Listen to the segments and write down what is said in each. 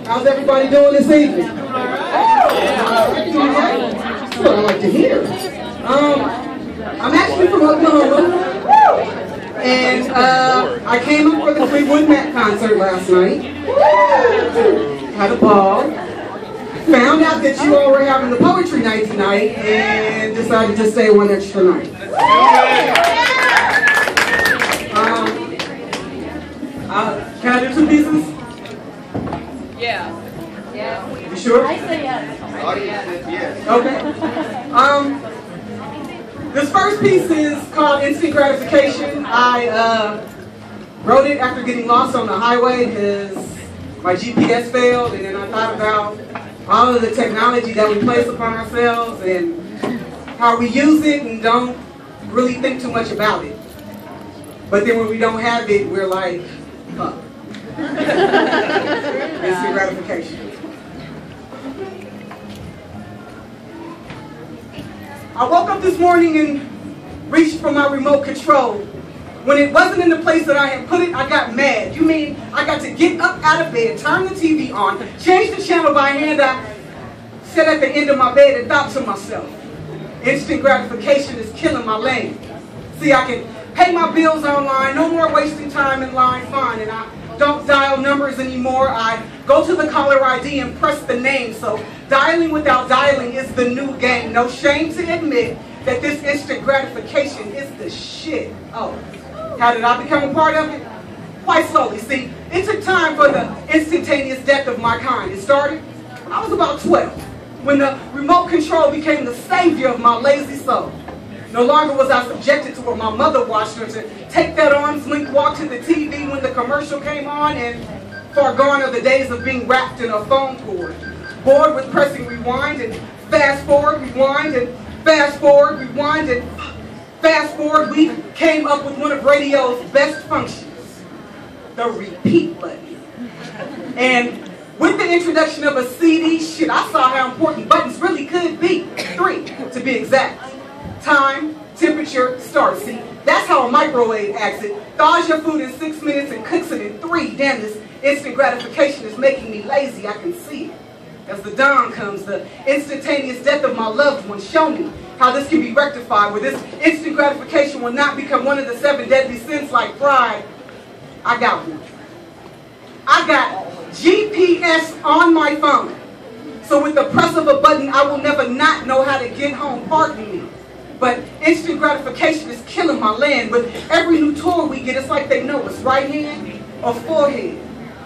How's everybody doing this evening? That's what I like to hear. I'm actually from Oklahoma, and I came up for the Fleetwood Mac concert last night. Had a ball. Found out that you all were having the poetry night tonight, and decided to stay one extra night. Can I do two pieces? Yeah. You sure? I say yes. Okay. This first piece is called Instant Gratification. I wrote it after getting lost on the highway because my GPS failed, and then I thought about all of the technology that we place upon ourselves and how we use it and don't really think too much about it. But then when we don't have it, we're like, fuck. Instant gratification. I woke up this morning and reached for my remote control. When it wasn't in the place that I had put it, I got mad. You mean I got to get up out of bed, turn the TV on, change the channel by hand. I sat at the end of my bed and thought to myself, instant gratification is killing my lane. See, I can pay my bills online, no more wasting time in line, fine, and I don't dial numbers anymore. I go to the caller ID and press the name. So dialing without dialing is the new game. No shame to admit that this instant gratification is the shit. Oh, how did I become a part of it? Quite slowly. See, it took time for the instantaneous death of my kind. It started when I was about 12, when the remote control became the savior of my lazy soul. No longer was I subjected to what my mother watched her to take that arm's length walk to the TV when the commercial came on, and far gone are the days of being wrapped in a phone cord. Bored with pressing rewind and fast forward, rewind and fast forward, rewind and fast forward, we came up with one of radio's best functions, the repeat button. And with the introduction of a CD, shit, I saw how important buttons really could be. 3, to be exact. Time, temperature, start. See, that's how a microwave acts it. Thaws your food in 6 minutes and cooks it in 3. Damn, this instant gratification is making me lazy. I can see it. As the dawn comes, the instantaneous death of my loved one, show me how this can be rectified, where this instant gratification will not become one of the 7 deadly sins like pride. I got one. I got GPS on my phone. So with the press of a button, I will never not know how to get home. Pardon me. But instant gratification is killing my land. With every new toy we get, it's like they know it's right hand or forehead.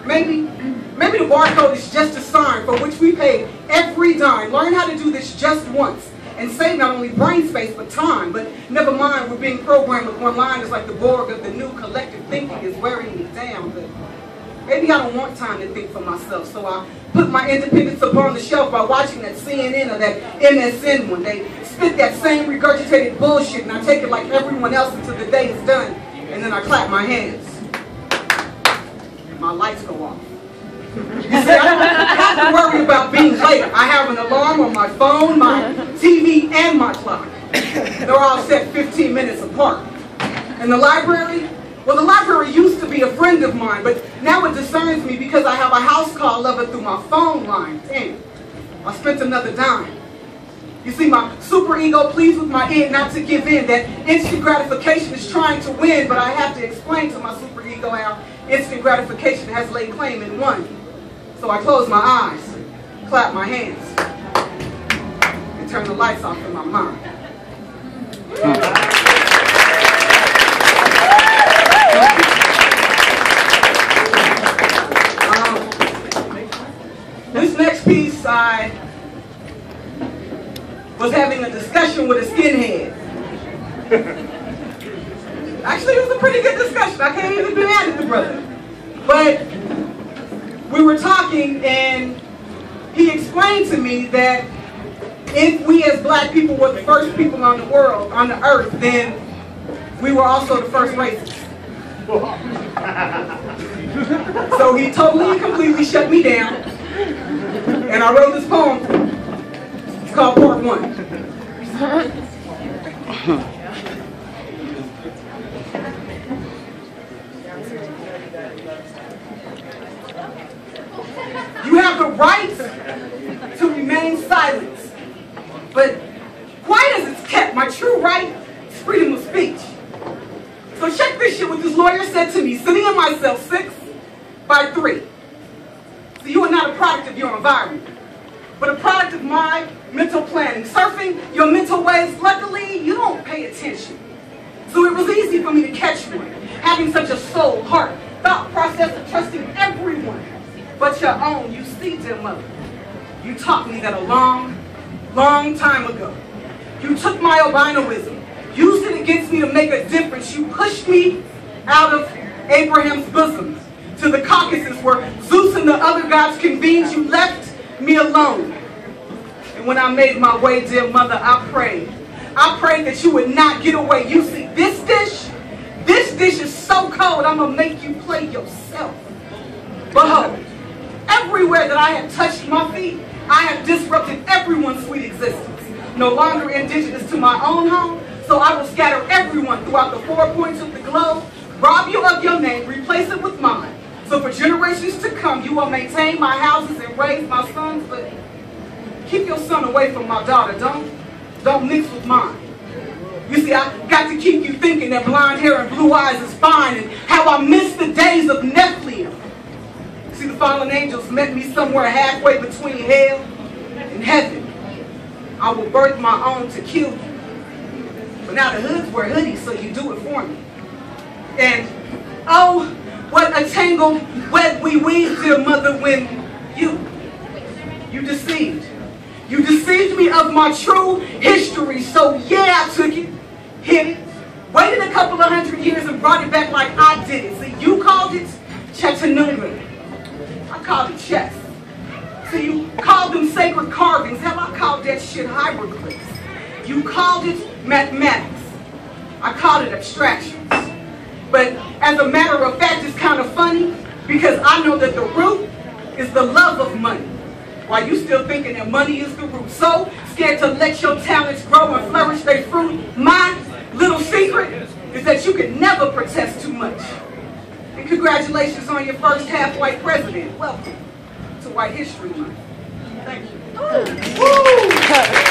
Maybe the barcode is just a sign for which we pay every dime. Learn how to do this just once and save not only brain space but time. But never mind, we're being programmed with one-liners like the Borg of the new collective thinking is wearing me down. But maybe I don't want time to think for myself, so I put my independence upon the shelf by watching that CNN or that MSN one. They spit that same regurgitated bullshit, and I take it like everyone else until the day is done, and then I clap my hands. And my lights go off. You see, I don't have to worry about being late. I have an alarm on my phone, my TV, and my clock. They're all set 15 minutes apart. And the library? Well, the library used to be a friend of mine, but now it discerns me because I have a house call lover through my phone line. Damn, I spent another dime. You see, my super ego pleads with my id not to give in. That instant gratification is trying to win, but I have to explain to my super ego how instant gratification has laid claim and won. So I close my eyes, clap my hands, and turn the lights off in my mind. This next piece, I was having a discussion with a skinhead. Actually, it was a pretty good discussion. I can't even be mad at the brother. But we were talking, and he explained to me that if we as black people were the first people on the world, on the earth, then we were also the first races. So he totally and completely shut me down, and I wrote this poem. It's called Part 1. You have right to remain silent. But quiet as it's kept, my true right is freedom of speech. So check this shit what this lawyer said to me, sitting in my cell 6x3. So you are not a product of your environment, but a product of my mental planning. Surfing your mental waves, luckily, you don't pay attention. So it was easy for me to catch one, having such a soul, heart, thought process of trusting everyone but your own. You see, dear mother, you taught me that a long, long time ago. You took my albinoism, used it against me to make a difference. You pushed me out of Abraham's bosom to the Caucasus where Zeus and the other gods convened. You left me alone. And when I made my way, dear mother, I prayed that you would not get away. You see, this dish is so cold, I'm going to make you play yourself. Behold, everywhere that I have touched my feet, I have disrupted everyone's sweet existence. No longer indigenous to my own home, so I will scatter everyone throughout the 4 points of the globe, rob you of your name, replace it with mine. So for generations to come, you will maintain my houses and raise my sons, but keep your son away from my daughter. Don't mix with mine. You see, I got to keep you thinking that blonde hair and blue eyes is fine, and how I miss the days of Nephilim. See, the fallen angels met me somewhere halfway between hell and heaven. I will birth my own to kill you. But now the hoods wear hoodies, so you do it for me. And oh, what a tangled web we weave, dear mother, when you deceived. You deceived me of my true history, so yeah, I took it, hid it, waited a couple of 100 years and brought it back like I did it. See, you called it Chattanooga. I called it chess. So you called them sacred carvings. Hell, I called that shit hieroglyphs. You called it mathematics. I called it abstractions. But as a matter of fact, it's kind of funny because I know that the root is the love of money. While you still thinking that money is the root. So scared to let your talents grow and flourish their fruit. My little secret is that you can never protest too much. And congratulations on your first half-white president. Welcome to White History Month. Thank you. Woo.